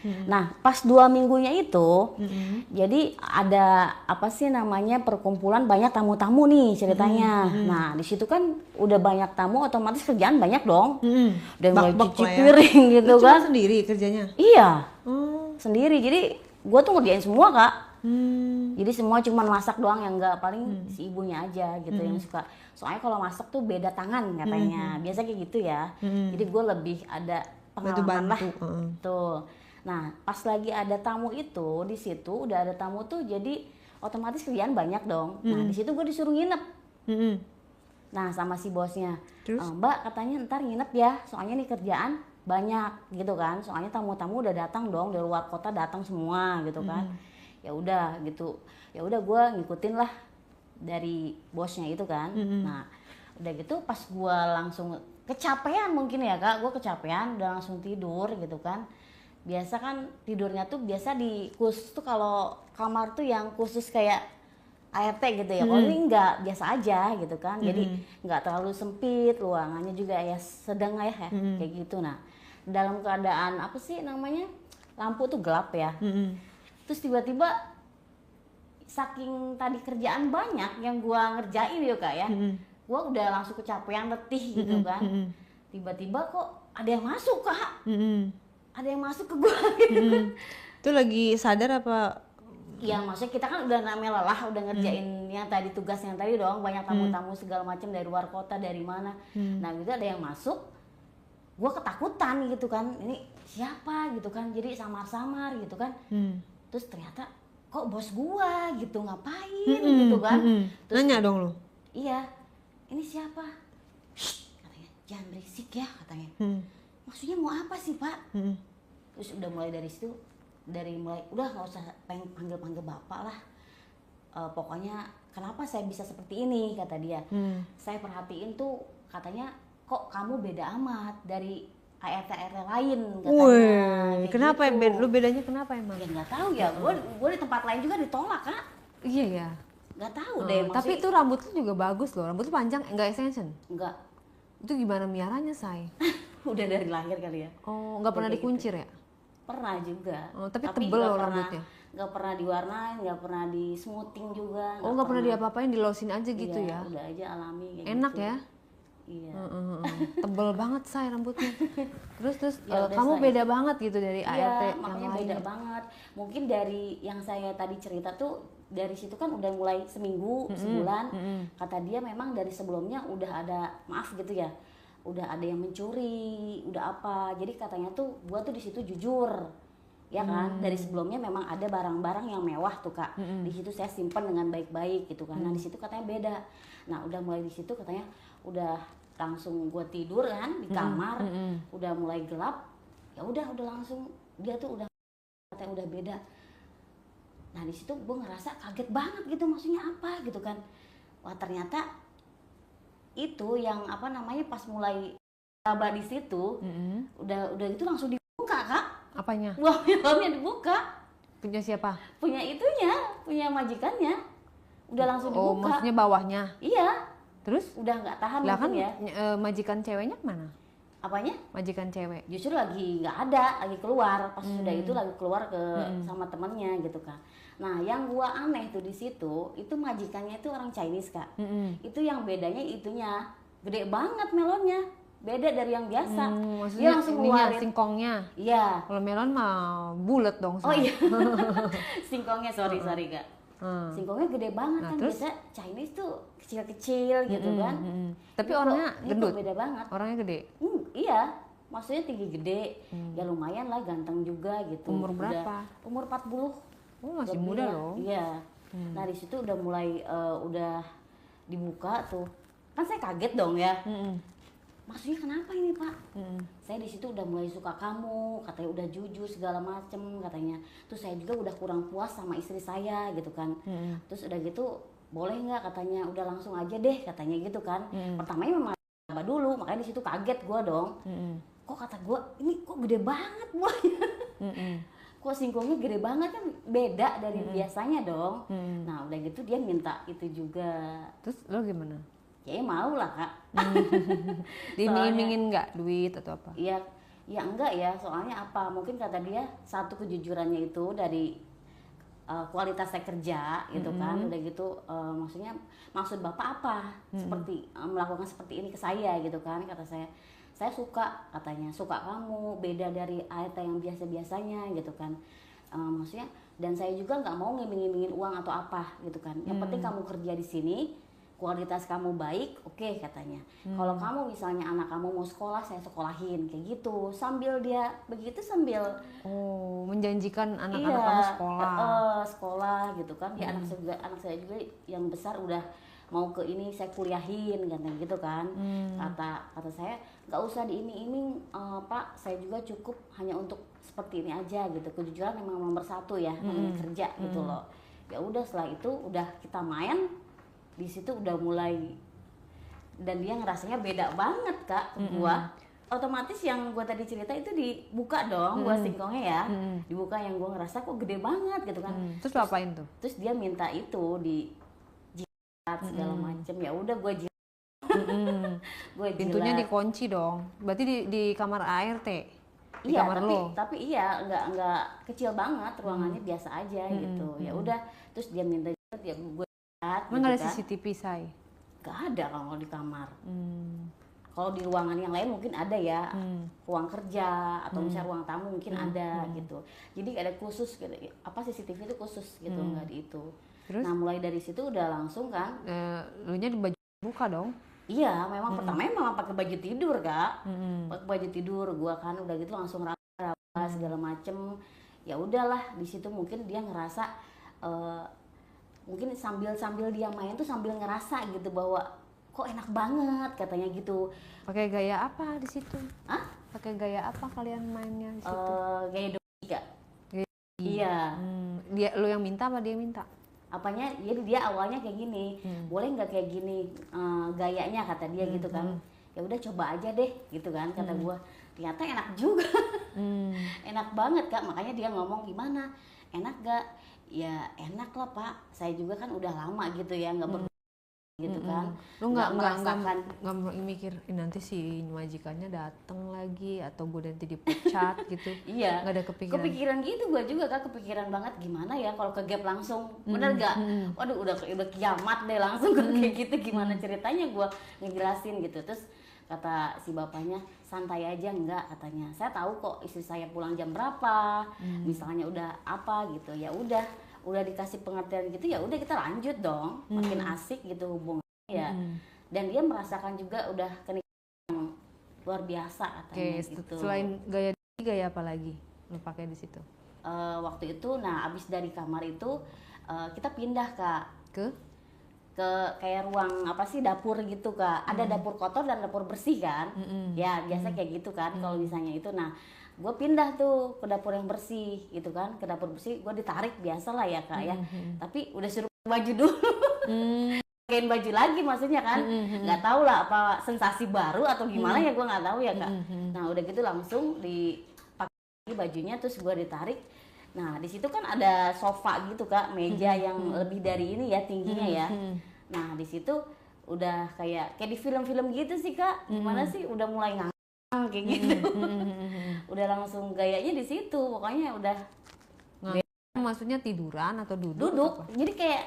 Nah, pas 2 minggunya itu, jadi ada apa sih namanya perkumpulan banyak tamu-tamu nih ceritanya. Nah, di situ kan udah banyak tamu, otomatis kerjaan banyak dong. Udah mulai cuci piring gitu Lu kan. cuma sendiri kerjanya? Iya, sendiri. Jadi gue tuh ngerjain semua Kak. Jadi semua cuman masak doang, yang enggak paling si ibunya aja gitu yang suka. Soalnya kalau masak tuh beda tangan katanya. Biasa kayak gitu ya. Jadi gue lebih ada pengalaman lah. Tuh. Nah, pas lagi ada tamu itu di situ udah ada tamu tuh, jadi otomatis kerjaan banyak dong. Nah, di situ gue disuruh nginep. Nah, sama si bosnya. Mbak katanya ntar nginep ya, soalnya nih kerjaan banyak gitu kan. Soalnya tamu-tamu udah datang dong, dari luar kota datang semua gitu kan. Ya udah gitu. Ya udah gue ngikutin lah dari bosnya itu kan. Nah, udah gitu pas gue langsung kecapean mungkin ya Kak, gue kecapean udah langsung tidur gitu kan. Biasa kan tidurnya tuh biasa di khusus tuh, kalau kamar tuh yang khusus kayak ART gitu ya. Kalau ini enggak, biasa aja gitu kan. Jadi enggak terlalu sempit, ruangannya juga ya sedang ya, kayak gitu. Nah, dalam keadaan apa sih namanya, lampu tuh gelap ya. Terus tiba-tiba saking tadi kerjaan banyak yang gua ngerjain ya Kak ya, gua udah langsung kecapean, letih gitu kan. Tiba-tiba kok ada yang masuk Kak. Ada yang masuk ke gua gitu kan. Itu lagi sadar apa? Ya maksudnya kita kan udah namanya lelah, udah ngerjain yang tadi, tugas yang tadi dong, banyak tamu-tamu segala macam dari luar kota, dari mana. Nah gitu ada yang masuk, gua ketakutan gitu kan, ini siapa gitu kan, jadi samar-samar gitu kan. Terus ternyata kok bos gua gitu, ngapain gitu kan. Terus Nanya dong lu? Iya, ini siapa? Shh, katanya, jangan berisik ya katanya. Maksudnya mau apa sih Pak? Terus udah mulai dari situ, udah nggak usah panggil bapak lah. Pokoknya kenapa saya bisa seperti ini kata dia. Saya perhatiin tuh katanya kok kamu beda amat dari ART lain katanya. Kenapa gitu. lu bedanya kenapa emang? Ya nggak tahu ya, gue di tempat lain juga ditolak Kak. Iya ya. Nggak tahu deh. Tapi itu rambut lu juga bagus loh, rambut lu panjang, enggak extension? Enggak. Itu gimana miaranya say? Udah dari lahir kali ya. Oh, nggak pernah dikuncir ya? Pernah juga. Tapi tebel loh rambutnya. Nggak pernah diwarnain, nggak pernah di smoothing juga. Oh, nggak pernah diapa-apain, dilosin aja gitu Iya, ya? udah aja alami kayak Enak gitu. ya? Iya. Tebel banget say rambutnya. Terus Ya, kamu beda banget gitu dari ART Iya, yang makanya lain. beda banget. Mungkin dari yang saya tadi cerita tuh, dari situ kan udah mulai seminggu, sebulan. Kata dia memang dari sebelumnya udah ada, maaf gitu ya, udah ada yang mencuri, udah apa. Jadi katanya tuh gua tuh di situ jujur. Ya kan, dari sebelumnya memang ada barang-barang yang mewah tuh Kak. Di situ saya simpan dengan baik-baik gitu kan. Nah, di situ katanya beda. Nah, udah mulai di situ katanya udah langsung gue tidur kan di kamar, udah mulai gelap. Ya udah langsung dia tuh udah katanya udah beda. Nah, di situ gue ngerasa kaget banget gitu, maksudnya apa gitu kan. Wah, ternyata itu yang apa namanya, pas mulai laba di situ, udah itu langsung dibuka Kak. Apanya? Wah, filmnya dibuka. Punya siapa? Punya itunya, punya majikannya. Udah langsung dibuka. Oh, maksudnya bawahnya? Iya. Terus? Udah nggak tahan lah kan ya. Majikan ceweknya mana? Apanya? Majikan cewek. Justru lagi nggak ada, lagi keluar. Pas sudah itu lagi keluar ke sama temennya gitu kan. Nah, yang gua aneh tuh di situ, itu majikannya itu orang Chinese Kak. Itu yang bedanya itunya, gede banget melonnya. Beda dari yang biasa. Maksudnya dia langsung ngeluarin singkongnya. Iya. Kalau melon mah bulat dong. Oh iya. Singkongnya sorry Kak. Singkongnya gede banget kan. Terus? Biasa Chinese tuh kecil-kecil gitu kan. Tapi Ini orangnya gendut. Beda banget. Orangnya gede. Iya. Maksudnya tinggi gede. Ya lumayan lah, ganteng juga gitu. Umur berapa? Umur 40. Oh, masih muda loh. Iya. Nah, di situ udah mulai udah dibuka tuh. Kan saya kaget dong ya. Maksudnya kenapa ini Pak? Saya di situ udah mulai suka kamu, katanya udah jujur segala macem katanya. Terus saya juga udah kurang puas sama istri saya gitu kan. Terus udah gitu boleh nggak katanya, udah langsung aja deh katanya gitu kan. Pertamanya memang apa dulu, makanya di situ kaget gue dong. Kok kata gue ini kok gede banget buahnya. Kok singkongnya gede banget, kan beda dari biasanya dong. Nah udah gitu dia minta itu juga. Terus lo gimana? Ya mau lah Kak. Diiming-imingin nggak duit atau apa? Iya, Ya enggak ya, soalnya apa? Mungkin kata dia satu kejujurannya itu dari kualitas saya kerja gitu kan, udah gitu maksudnya maksud bapak apa seperti melakukan seperti ini ke saya gitu kan, kata saya suka katanya, suka kamu beda dari ART yang biasa-biasanya gitu kan. Maksudnya dan saya juga nggak mau ngiming-ngimingin uang atau apa gitu kan, yang penting kamu kerja di sini, kualitas kamu baik, oke katanya. Kalau kamu misalnya anak kamu mau sekolah, saya sekolahin kayak gitu. Sambil dia begitu sambil menjanjikan anak-anak iya, kamu sekolah. Sekolah gitu kan. Ya anak saya juga yang besar udah mau ke ini saya kuliahin katanya gitu kan. Kata saya nggak usah diiming-iming Pak, saya juga cukup hanya untuk seperti ini aja gitu. Kejujuran memang nomor satu ya, namanya kerja gitu loh. Ya udah setelah itu udah kita main di situ udah mulai dan dia ngerasanya beda banget Kak ke gua. Otomatis yang gua tadi cerita itu dibuka dong, gua singkongnya ya, dibuka yang gua ngerasa kok gede banget gitu kan. Terus lu apain tuh? Terus dia minta itu di jilat segala macem, ya udah gua jilat. Gua Pintunya jilat. dikunci dong. Berarti di kamar ART. Di Iya, kamar lo. tapi iya nggak kecil banget, ruangannya biasa aja gitu. Ya udah, terus dia minta jilat, ya gua jilat Emang gitu nggak ada kan. CCTV, Say? Gak ada kalau di kamar. Kalau di ruangan yang lain mungkin ada ya, ruang kerja atau misalnya ruang tamu mungkin ada gitu. Jadi ada khusus gitu, apa CCTV itu khusus gitu, nggak di itu. Terus? Nah mulai dari situ udah langsung kan. Lu nya di baju buka dong. Iya, memang pertama memang pakai baju tidur Kak, pakai baju tidur. Gua kan udah gitu langsung raba segala macem. Ya udahlah di situ mungkin dia ngerasa mungkin sambil dia main tuh sambil ngerasa gitu bahwa kok enak banget katanya gitu. Pakai gaya apa di situ? Hah? Pakai gaya apa kalian mainnya di situ? Gaya doi Kak. Gaya. Iya. Dia lu yang minta apa dia minta? Apanya? Jadi dia awalnya kayak gini, boleh nggak kayak gini gayanya kata dia gitu kan. Ya udah coba aja deh gitu kan kata gua. Ternyata enak juga. Enak banget Kak, makanya dia ngomong gimana? Enak gak? Ya enak lah Pak. Saya juga kan udah lama gitu ya nggak gitu kan. Lu nggak merasakan mikir nanti si majikannya datang lagi atau gue nanti dipecat gitu. Iya, nggak ada kepikiran gitu gue juga Kak, kepikiran banget gimana ya kalau ke gap langsung, bener gak? Waduh udah kiamat deh langsung kayak gitu, gimana ceritanya gue ngejelasin gitu. Terus kata si bapaknya santai aja enggak katanya, saya tahu kok istri saya pulang jam berapa, misalnya udah apa gitu, ya udah dikasih pengertian gitu, ya udah kita lanjut dong, makin asik gitu hubungannya ya. Dan dia merasakan juga udah kenikmatan yang luar biasa katanya gitu. Selain gaya apa lagi lu pakai di situ? Waktu itu, nah abis dari kamar itu kita pindah Kak ke kayak ruang apa sih, dapur gitu Kak. Ada dapur kotor dan dapur bersih kan. Ya biasa kayak gitu kan kalau misalnya itu. Nah gue pindah tuh ke dapur yang bersih gitu kan, ke dapur bersih gue ditarik biasa lah ya Kak ya. Tapi udah suruh baju dulu. Pakein baju lagi maksudnya kan. Nggak tahu lah apa sensasi baru atau gimana ya, gue nggak tahu ya Kak. Nah udah gitu langsung dipakai bajunya, terus gue ditarik. Nah di situ kan ada sofa gitu Kak, meja yang lebih dari ini ya tingginya ya. Nah di situ udah kayak di film-film gitu sih Kak. Gimana sih, udah mulai kayak gitu. Udah langsung gayanya di situ, pokoknya udah. Maksudnya tiduran atau duduk apa? Jadi kayak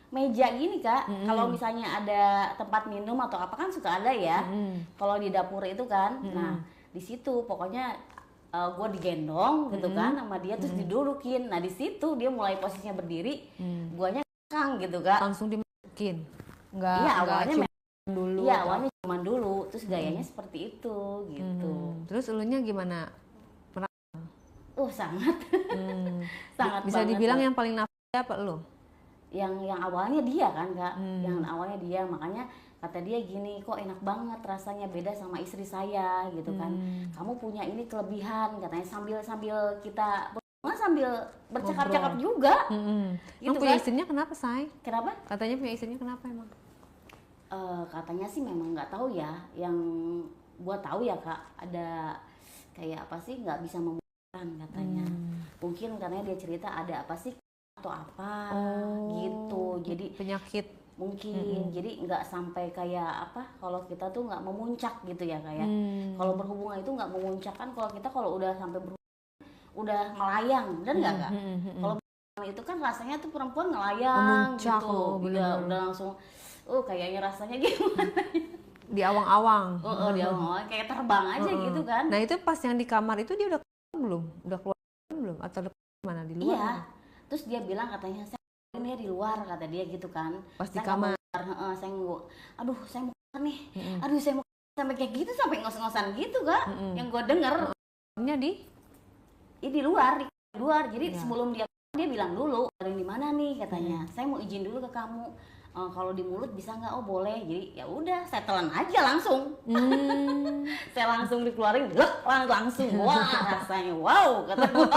meja gini Kak. Kalau misalnya ada tempat minum atau apa kan suka ada ya. Kalau di dapur itu kan. Nah di situ pokoknya gue digendong gitu kan sama dia, terus didudukin. Nah di situ dia mulai posisinya berdiri, guanya kang gitu Kak. Langsung dimasukin? Nggak, iya awalnya dulu. Iya awalnya cuman dulu, terus gayanya seperti itu gitu. Terus elunya gimana? Sangat sangat bisa banget, dibilang Kak. yang paling nafsu apa lo? Yang awalnya dia kan Kak, yang awalnya dia, makanya kata dia gini, kok enak banget rasanya, beda sama istri saya gitu kan. Kamu punya ini kelebihan katanya, sambil kita sambil bercakap-cakap juga. Gitu punya kan? Istrinya kenapa Say? Kenapa? Katanya punya istrinya kenapa emang? Katanya sih memang nggak tahu ya, yang gua tahu ya Kak, ada kayak apa sih, nggak bisa memutuskan katanya. Mungkin karena dia cerita ada apa sih atau apa gitu, jadi penyakit mungkin. Jadi nggak sampai kayak apa, kalau kita tuh nggak memuncak gitu ya kayak. Kalau berhubungan itu nggak memuncak kan, kalau kita kalau udah sampai udah melayang, dan nggak kak? Kalau itu kan rasanya tuh perempuan ngelayang Memuncak, gitu, udah langsung, kayaknya rasanya gimana? Di awang-awang. Di awang-awang kayak terbang aja gitu kan? Nah itu pas yang di kamar itu dia udah keluar belum? Udah keluar belum? Atau udah mana di luar? Iya. Terus dia bilang katanya saya ini di luar, kata dia gitu kan. Pas di Saya kamar. saya mau, aduh saya mau keluar nih, aduh saya mau sampai kayak gitu, sampai ngos-ngosan gitu kak, yang gue denger. Nya Di luar, jadi sebelum dia bilang dulu dari di mana nih katanya, saya mau izin dulu ke kamu, kalau di mulut bisa nggak? Oh boleh. Jadi ya udah, saya telan aja langsung. Saya langsung dikeluarin, langsung wah rasanya wow kata gue.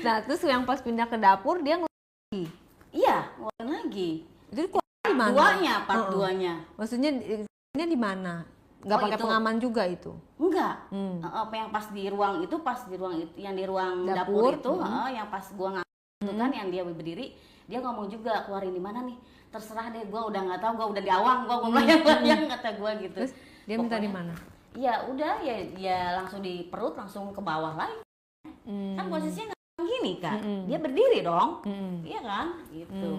Nah terus yang pas pindah ke dapur dia lagi. Iya, ngeluarin lagi. Itu keluar di mana? Duanya, part duanya. Maksudnya ini di mana? Nggak pakai pengaman juga itu? Enggak. Yang pas di ruang itu, yang di ruang dapur itu, yang pas gua itu kan, yang dia berdiri, dia ngomong juga, keluarin di mana nih? Terserah deh, gua udah nggak tahu, gua udah di awang, gua melayang-layang kata gua gitu. Terus dia minta di mana? Ya udah, ya langsung di perut, langsung ke bawah lagi. Kan posisinya nggak gini kan, dia berdiri dong, iya kan, gitu.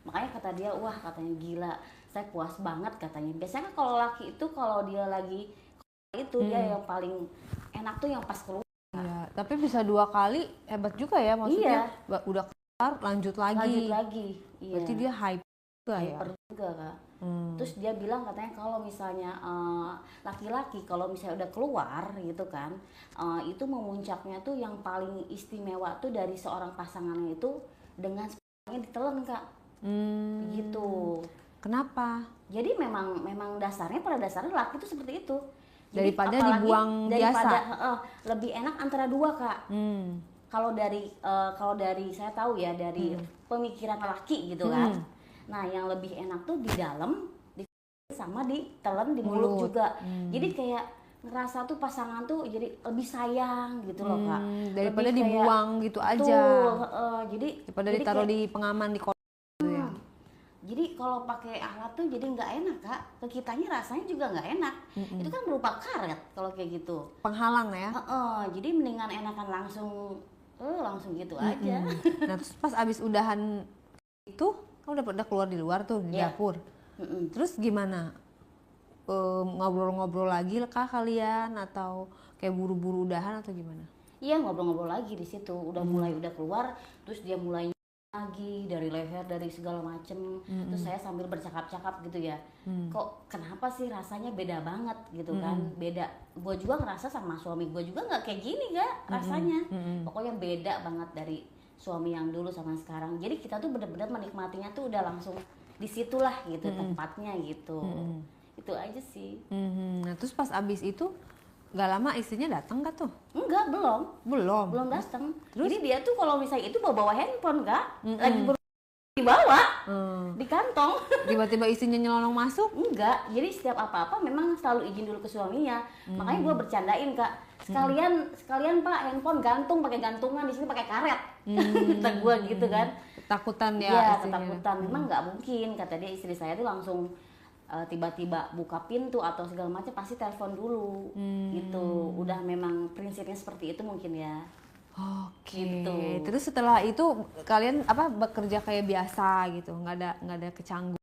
Makanya kata dia, wah katanya gila, saya puas banget katanya. Biasanya kan kalau laki itu kalau dia lagi itu dia yang paling enak tuh yang pas keluar. Iya, tapi bisa 2 kali hebat juga ya, maksudnya udah keluar lanjut lagi. Iya. Berarti dia hype juga ya. Hyper juga kak. Terus dia bilang katanya kalau misalnya laki-laki kalau misalnya udah keluar gitu kan, itu memuncaknya tuh yang paling istimewa tuh dari seorang pasangannya itu dengan spermanya ditelan kak. Gitu. Kenapa? Jadi memang pada dasarnya laki itu seperti itu. Jadi Daripada dibuang biasa. Lebih enak antara dua kak. Kalau dari saya tahu ya, dari pemikiran laki gitu kan. Nah yang lebih enak tuh di dalam, sama ditelan di mulut juga. Jadi kayak ngerasa tuh pasangan tuh jadi lebih sayang gitu loh kak. Daripada lebih dibuang kayak, gitu aja. Daripada ditaruh kayak, di pengaman di kolam gitu ya. Jadi kalau pakai alat tuh jadi nggak enak kak, ke kitanya rasanya juga nggak enak. Itu kan berupa karet kalau kayak gitu. Penghalang ya. Jadi mendingan enakan langsung gitu aja. Nah terus pas abis udahan itu, kamu udah keluar di luar tuh di dapur. Terus gimana? Ngobrol-ngobrol lagi kah kalian, atau kayak buru-buru udahan atau gimana? Iya, ngobrol-ngobrol lagi di situ. Udah keluar, terus dia mulai lagi dari leher, dari segala macem. Terus saya sambil bercakap-cakap gitu ya, kok kenapa sih rasanya beda banget gitu kan. Beda, gue juga ngerasa sama suami gue juga nggak kayak gini gak rasanya. Pokoknya beda banget dari suami yang dulu sama sekarang. Jadi kita tuh bener-bener menikmatinya tuh udah langsung disitulah gitu, tempatnya gitu. Itu aja sih. Nah terus pas abis itu gak lama istrinya datang gak tuh? Enggak, belum datang. Jadi dia tuh kalau misalnya itu bawa handphone kak, lagi dibawa di kantong. Tiba-tiba istrinya nyelonong masuk? Enggak, jadi setiap apa-apa memang selalu izin dulu ke suaminya. Makanya gue bercandain kak, sekalian pak handphone gantung, pakai gantungan, di sini pakai karet. Kata gue gitu kan. Ketakutan ya? Iya, ketakutan. Memang nggak mungkin, kata dia, istri saya tuh langsung tiba-tiba buka pintu atau segala macam pasti telepon dulu gitu. Udah memang prinsipnya seperti itu mungkin ya. Oke. Gitu. Terus setelah itu kalian bekerja kayak biasa gitu, nggak ada kecanggungan